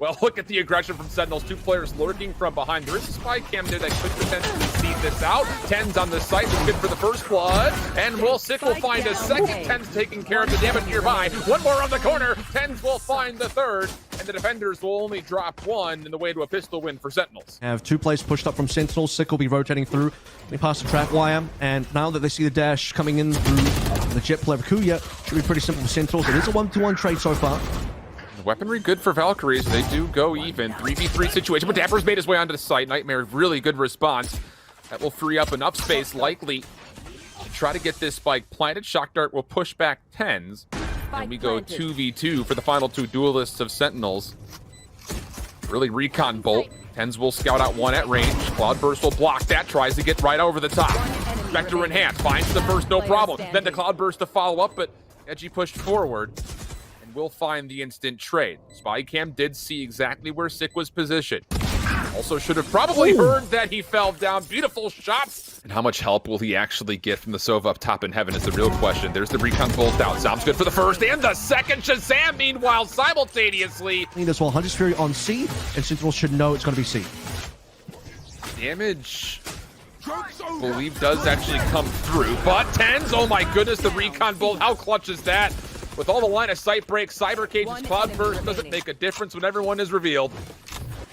Well, look at the aggression from Sentinels. 2 players lurking from behind. There is a spy cam there that could potentially see this out. Tenz on the site was good for the first blood. And Sick will find a second. Tenz taking care of the damage nearby. One more on the corner. Tenz will find the third. And the defenders will only drop one in the way to a pistol win for Sentinels. Have 2 players pushed up from Sentinels. Sick will be rotating through. They pass the trap wire. And now that they see the dash coming in through the jet player Kuya, should be pretty simple for Sentinels. It is a 1-to-1 trade so far. Weaponry good for Valkyries. They do go even. 3v3 situation, but dapr's made his way onto the site. Nightmare, really good response. That will free up enough space, likely, to try to get this spike planted. Shock Dart will push back Tenz. And we go 2v2 for the final 2 duelists of Sentinels. Really recon bolt. Tenz will scout out 1 at range. Cloudburst will block that, tries to get right over the top. Spectre in hand, finds the burst, no problem. Then the Cloudburst to follow up, but Edgy pushed forward. Will find the instant trade. Spycam did see exactly where Sick was positioned. Also should have probably heard that he fell down. Beautiful shots. And how much help will he actually get from the Sova up top in heaven is the real question. There's the recon bolt out. Zom's good for the first and the second. Shazam, meanwhile, simultaneously. This one, Hunter's Fury on C, and Sentinels should know it's going to be C. Damage, I believe, does actually come through. But Tenz, oh my goodness, the recon bolt. How clutch is that? With all the line of sight breaks, Cyber Cage's Cloudburst doesn't make a difference when everyone is revealed.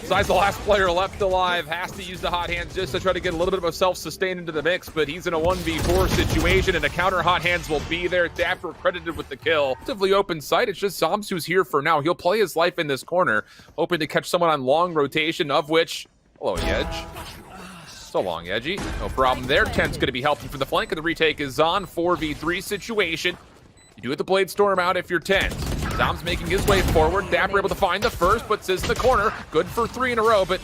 Besides the last player left alive, has to use the hot hands just to try to get a little bit of a self-sustain into the mix, but he's in a 1v4 situation, and the counter hot hands will be there. dapr credited with the kill. Relatively open sight, it's just Zombs who's here for now. He'll play his life in this corner, hoping to catch someone on long rotation, of which, hello, Edge. So long, Edgy. No problem there. Tenz going to be helping from the flank, and the retake is on. 4v3 situation. You do have the Blade Storm out if you're Tenz. Zom's making his way forward. dapr able to find the first, but sits in the corner. Good for 3 in a row, but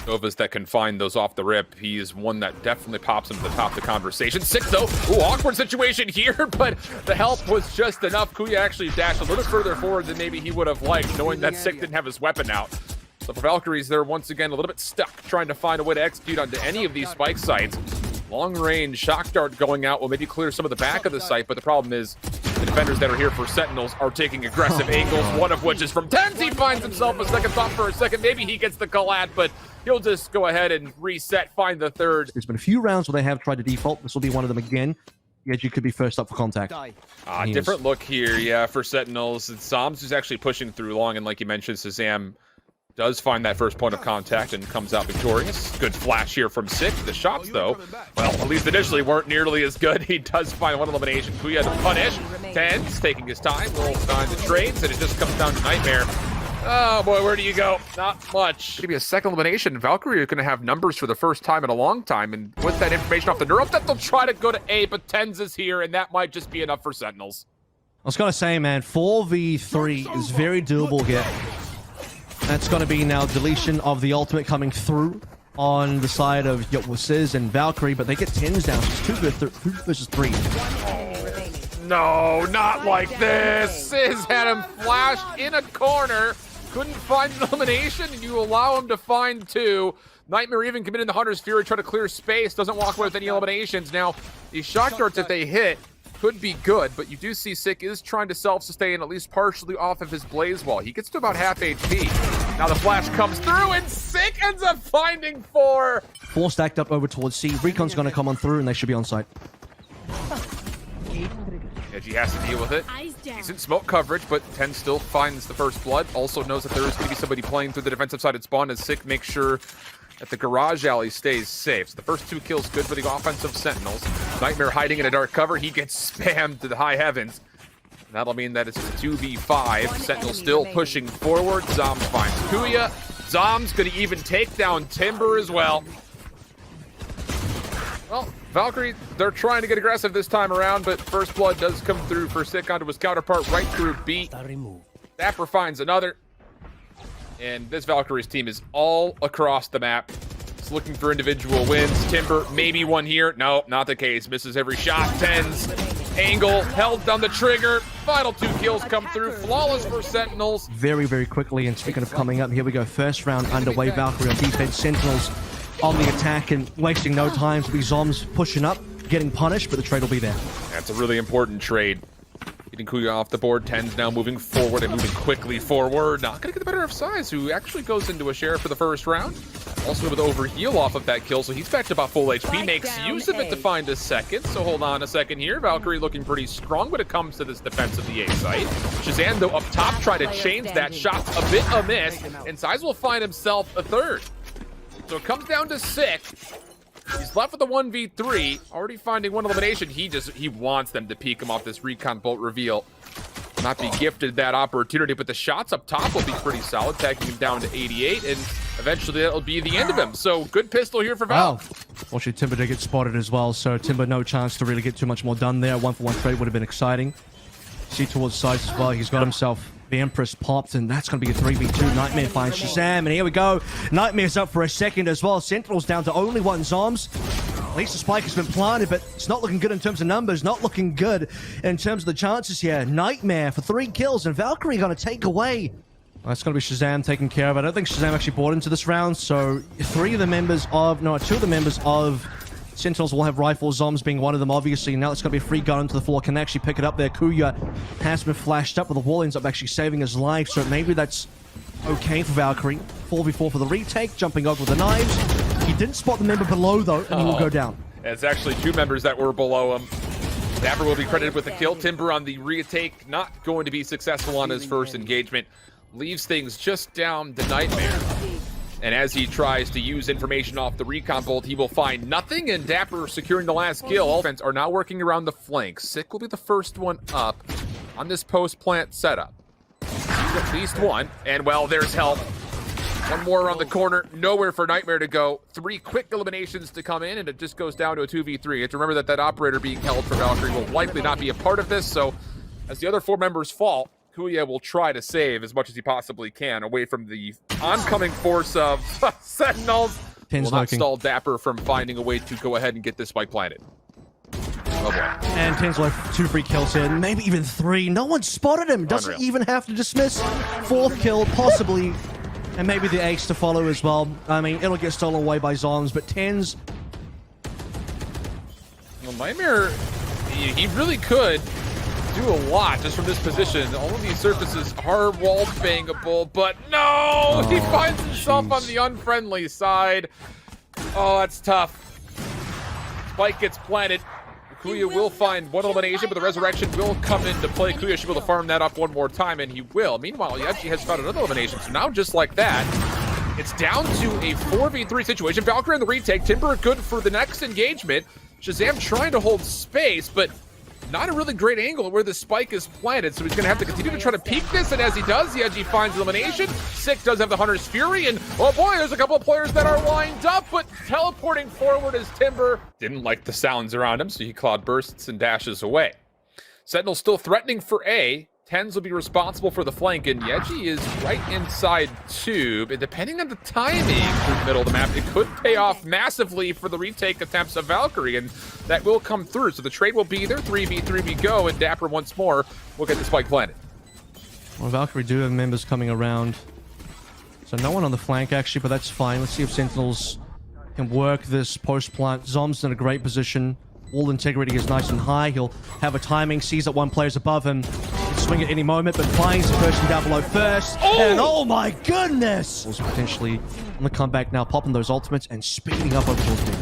Novas that can find those off the rip. He is one that definitely pops him to the top of the conversation. Sick though. Ooh, awkward situation here, but the help was just enough. Kuya actually dashed a little further forward than maybe he would have liked, knowing that Sick didn't have his weapon out. So for Valkyries, they're once again a little bit stuck trying to find a way to execute onto any of these spike sites. Long range Shock Dart going out will maybe clear some of the back of the site, but the problem is the defenders that are here for Sentinels are taking aggressive angles, one of which is from Tenz. He finds himself a second thought for a second. Maybe he gets the collab, but he'll just go ahead and reset, find the third. There's been a few rounds where they have tried to default. This will be one of them again. Edgy could be first up for contact. Different look here, yeah, for Sentinels. It's Zombs who's actually pushing through long, and like you mentioned, Shazam does find that first point of contact and comes out victorious. Good flash here from Sick. The shots, though, well, at least initially weren't nearly as good. He does find 1 elimination. Kuya to punish. Tenz taking his time, will find the trades, and it just comes down to Nightmare. Oh boy, where do you go? Not much. Maybe a second elimination. Valkyrie are going to have numbers for the first time in a long time, and with that information off the neural, that they'll try to go to A, but Tenz is here, and that might just be enough for Sentinels. I was going to say, man, 4v3 is very doable here. That's going to be now deletion of the ultimate coming through on the side of Sizz and Valkyrie, but they get Tenz down. It's 2 versus 3. No, not like this. Sizz had him flashed in a corner. Couldn't find an elimination, and you allow him to find 2. Nightmare even committed the Hunter's Fury, try to clear space. Doesn't walk away with any eliminations. Now, these Shock Darts, if they hit, could be good, but you do see Sick is trying to self-sustain at least partially off of his Blaze Wall. He gets to about half HP. Now the flash comes through, and Sick ends up finding 4. 4 stacked up over towards C. Recon's going to come on through, and they should be on site. Edgy has to deal with it. Decent smoke coverage, but Tenz still finds the first blood. Also knows that there is going to be somebody playing through the defensive side at spawn as Sick makes sure that the garage alley stays safe. So the first 2 kills good for the offensive Sentinels. Nightmare hiding in a dark cover. He gets spammed to the high heavens. And that'll mean that it's a 2v5. Sentinel still pushing forward. Zombs finds Kuya. Zombs gonna even take down Timber as well. Well, Valkyrie, they're trying to get aggressive this time around, but first blood does come through for Sick onto his counterpart right through B. dapr finds another. And this Valkyrie's team is all across the map. It's looking for individual wins. Timber, maybe one here. No, not the case. Misses every shot. Tenz, angle, held down the trigger. Final 2 kills come through. Flawless for Sentinels. Very, very quickly, and speaking of coming up, here we go. First round underway. Valkyrie on defense. Sentinels on the attack, and wasting no time to be Zombs pushing up, getting punished, but the trade will be there. That's a really important trade. Getting Kuya off the board. Tenz now moving forward and moving quickly forward. Not going to get the better of Size, who actually goes into a share for the first round. Also with overheal off of that kill, so he's back to about full HP. Makes use of it to find a second. So hold on a second here. Valkyrie looking pretty strong when it comes to this defense of the A site. Shahzam, though, up top, try to change that. Shot's a bit amiss, and Size will find himself a third. So it comes down to Sick. He's left with a 1v3, already finding one elimination. He wants them to peek him off this recon bolt reveal. Not be gifted that opportunity, but the shots up top will be pretty solid, taking him down to 88, and eventually that'll be the end of him. So good pistol here for Val. Wow. Fortunately, Timber did get spotted as well, so Timber no chance to really get too much more done there. 1-for-1 trade would have been exciting. See towards Size as well. He's got himself the Empress popped, and that's going to be a 3v2. Nightmare finds Shahzam, and here we go. Nightmare's up for a second as well. Sentinels down to only one zombs. At least the spike has been planted, but it's not looking good in terms of numbers, not looking good in terms of the chances here. Nightmare for 3 kills, and Valkyrie going to take away. That's going to be Shahzam taking care of it. I don't think Shahzam actually bought into this round, so two of the members of Sentinels will have rifles, Zombs being one of them, obviously. Now it's going to be a free gun onto the floor. Can actually pick it up there. Kuya has been flashed up, but the wall ends up actually saving his life, so maybe that's okay for Valkyrie. 4v4 for the retake, jumping over with the knives. He didn't spot the member below, though, and he will go down. It's actually 2 members that were below him. dapr will be credited with the kill. Timber on the retake, not going to be successful on his first engagement. Leaves things just down to Nightmare. And as he tries to use information off the recon bolt, he will find nothing, and dapr securing the last kill. Offense are now working around the flank. Sick will be the first one up on this post-plant setup. At least one, and well, there's help. One more around the corner, nowhere for Nightmare to go. 3 quick eliminations to come in, and it just goes down to a 2v3. You have to remember that operator being held for Valkyrie will likely not be a part of this, so as the other 4 members fall, Kuya will try to save as much as he possibly can away from the oncoming force of Sentinels. Will not stall dapr from finding a way to go ahead and get this spike planted. Oh boy. And tenz left 2 free kills in, maybe even 3. No one spotted him. Doesn't even have to dismiss. 4th kill, possibly. And maybe the ace to follow as well. I mean, it'll get stolen away by Zombs, but tenz... Well, Nightmare, he really could do a lot just from this position. All of these surfaces are wall bangable, but no! He finds himself on the unfriendly side. Oh, that's tough. Spike gets planted. Kuya will find one elimination, but the resurrection will come into play. Kuya should be able to farm that up one more time, and he will. Meanwhile, Yeji has found another elimination, so now just like that, it's down to a 4v3 situation. Valkyrie in the retake. Timber good for the next engagement. Shahzam trying to hold space, but not a really great angle where the spike is planted, so he's going to have to continue to try to peek this, and as he does, Yeji finds elimination. Sick does have the Hunter's Fury, and oh boy, there's a couple of players that are lined up, but teleporting forward is Timber. Didn't like the sounds around him, so he cloud bursts and dashes away. Sentinel still threatening for A. Tenz will be responsible for the flank, and Yeji is right inside tube. And depending on the timing through the middle of the map, it could pay off massively for the retake attempts of Valkyrie, and that will come through. So the trade will be there. 3v3 we go, and dapr once more will get the spike planted. Well, Valkyrie do have members coming around. So no one on the flank, actually, but that's fine. Let's see if Sentinels can work this post-plant. Zom's in a great position. Wall integrity is nice and high. He'll have a timing, sees that one player's above him. Swing at any moment, but finds the person down below first. And oh my goodness! Also potentially on the comeback now, popping those ultimates and speeding up over towards me.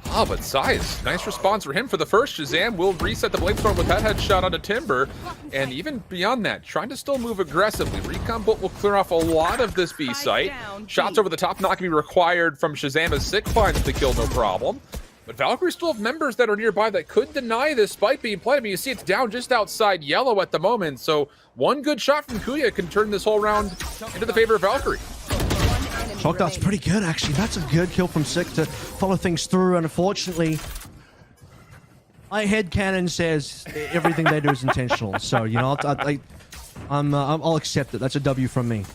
Ah, but Size, nice response for him for the first. Shahzam will reset the Bladestorm with that headshot onto Timber. And even beyond that, trying to still move aggressively. Recon Bolt will clear off a lot of this B site. Shots over the top not going to be required from Shahzam as Sick finds the kill, no problem. But Valkyrie still have members that are nearby that could deny this spike being planted. I mean, you see it's down just outside yellow at the moment. So one good shot from Kuya can turn this whole round into the favor of Valkyrie. Shock Dart's pretty good, actually. That's a good kill from Sick to follow things through. And unfortunately, my headcanon says everything they do is intentional. So, you know, I'll accept it. That's a W from me.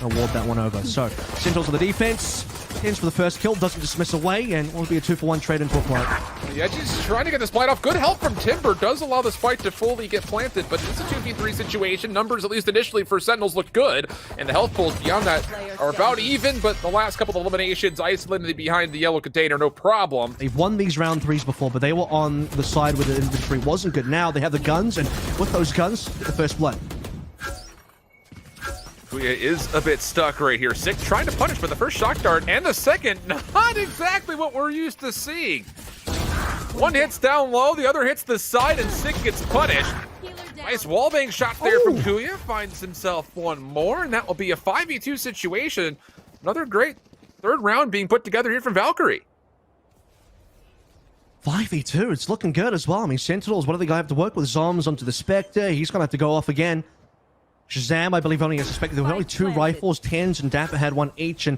I'll ward that one over. So, Sentinels on the defense. tenz for the first kill, doesn't dismiss away, and will be a 2-for-1 trade into a plant. Yeah, she's trying to get this plant off. Good help from Timber. Does allow this fight to fully get planted, but it's a 2v3 situation. Numbers, at least initially, for Sentinels look good, and the health pools beyond that are about even, but the last couple of eliminations isolated behind the yellow container, no problem. They've won these round 3s before, but they were on the side where the inventory wasn't good. Now they have the guns, and with those guns, the first blood. Kuya is a bit stuck right here. Sick trying to punish, but the first shock dart and the second, not exactly what we're used to seeing. One hits down low, the other hits the side, and Sick gets punished. Nice wallbang shot there from Kuya. Finds himself one more, and that will be a 5v2 situation. Another great third round being put together here from Valkyrie. 5v2, it's looking good as well. I mean, Sentinels, what do they have to work with? Zombs onto the Spectre. He's going to have to go off again. Shahzam, I believe, only has suspected there were only 2 rifles. Tenz and dapr had one each, and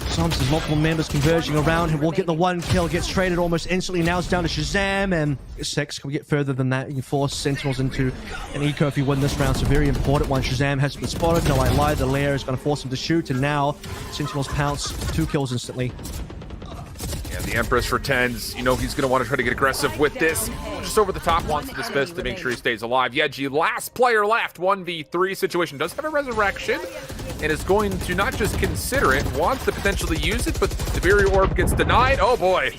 Zombs has multiple members converging around him. Will get the 1 kill, gets traded almost instantly. Now it's down to Shahzam, and 6 can we get further than that. You can force Sentinels into an eco if you win this round. So very important one. Shahzam has been spotted. No, I lied. The lair is going to force him to shoot, and now Sentinels pounce 2 kills instantly. Yeah, the Empress for tenz. You know he's going to want to try to get aggressive with this. Just over the top, wants to dismiss to make sure he stays alive. Yeji, last player left, 1v3 situation. Does have a resurrection and is going to not just consider it, wants to potentially use it, but the barrier orb gets denied. Oh boy.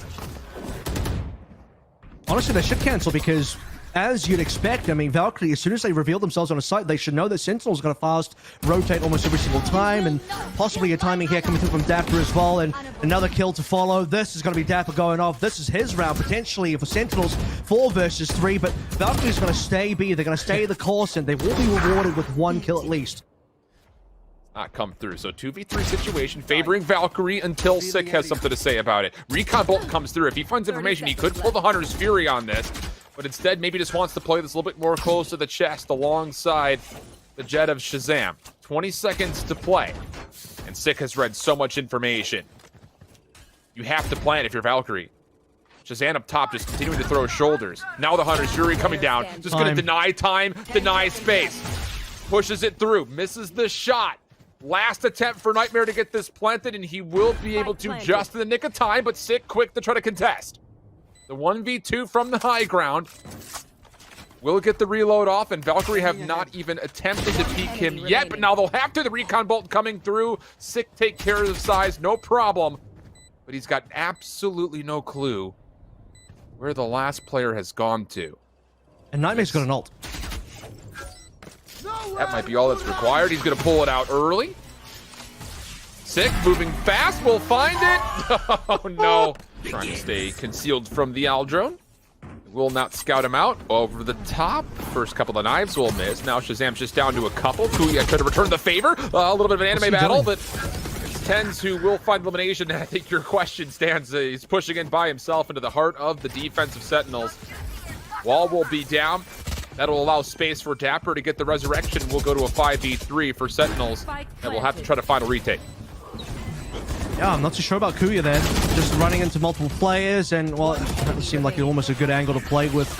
Honestly, they should cancel because, as you'd expect, I mean, Valkyrie, as soon as they reveal themselves on a site, they should know that Sentinel's going to fast rotate almost every single time, and possibly a timing here coming through from dapr as well, and another kill to follow. This is going to be dapr going off. This is his round, potentially, for Sentinels, 4 versus 3, but Valkyrie's going to stay B. They're going to stay the course, and they will be rewarded with 1 kill at least. Not come through, so 2v3 situation favoring Valkyrie until Sick has something to say about it. Recon Bolt comes through. If he finds information, he could pull the Hunter's Fury on this, but instead maybe just wants to play this a little bit more close to the chest alongside the Jet of Shahzam. 20 seconds to play, and Sick has read so much information. You have to plan if you're Valkyrie. Shahzam up top just continuing to throw shoulders. Now the Hunter's Fury coming down, just going to deny time, deny space. Pushes it through, misses the shot. Last attempt for Nightmare to get this planted, and he will be able to just in the nick of time, but Sick quick to try to contest. The 1v2 from the high ground will get the reload off, and Valkyrie have not even attempted to peek him yet, but now they'll have to. The Recon Bolt coming through. Sick take care of the size, no problem. But he's got absolutely no clue where the last player has gone to. And Nightmare's got an ult. That might be all that's required. He's going to pull it out early. Sick, moving fast. We'll find it. Oh, no. Trying to stay concealed from the Aldrone. Will not scout him out. Over the top. First couple of knives will miss. Now Shahzam's just down to a couple. Kuya trying to return the favor. A little bit of an anime battle, but it's tenz who will find elimination. I think your question stands. He's pushing in by himself into the heart of the defensive Sentinels. Wall will be down. That'll allow space for dapr to get the resurrection. We'll go to a 5v3 for Sentinels, and we'll have to try to final retake. Yeah, I'm not too sure about Kuya then. Just running into multiple players, and, well, it seemed like almost a good angle to play with.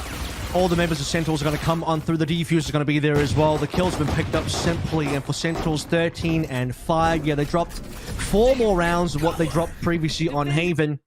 All the members of Sentinels are going to come on through. The defuse is going to be there as well. The kill's been picked up simply, and for Sentinels, 13 and 5. Yeah, they dropped 4 more rounds of what they dropped previously on Haven.